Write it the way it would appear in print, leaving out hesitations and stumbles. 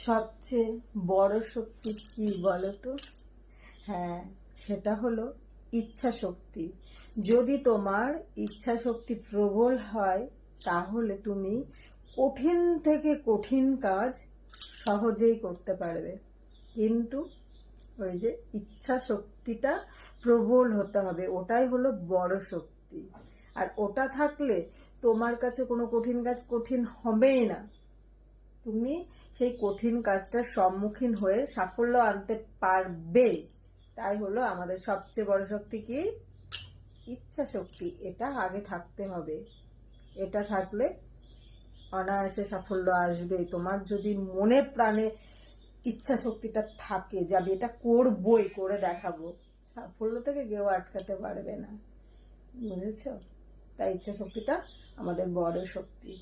সবচেয়ে বড় শক্তি কি বলো তো? হ্যাঁ, সেটা হলো ইচ্ছা শক্তি। যদি তোমার ইচ্ছা শক্তি প্রবল হয় তাহলে তুমি কঠিন থেকে কঠিন কাজ সহজেই করতে পারবে। কিন্তু ওই যে ইচ্ছা শক্তিটা প্রবল হতে হবে, ওটাই হলো বড় শক্তি। আর ওটা থাকলে তোমার কাছে কোনো কঠিন কাজ কঠিন হবেই না। তুমি সেই কঠিন কাজটার সম্মুখীন হয়ে সাফল্য আনতে পারবে। তাই হলো আমাদের সবচেয়ে বড় শক্তি কি? ইচ্ছা শক্তি। এটা আগে থাকতে হবে। এটা থাকলে অনায়াসে সাফল্য আসবে। তোমার যদি মনে প্রাণে ইচ্ছা শক্তিটা থাকে যে আমি এটা করবই, করে দেখাবো, সাফল্য থেকে কেউ আটকাতে পারবে না। বুঝেছো? তাই ইচ্ছা শক্তিটা আমাদের বড় শক্তি।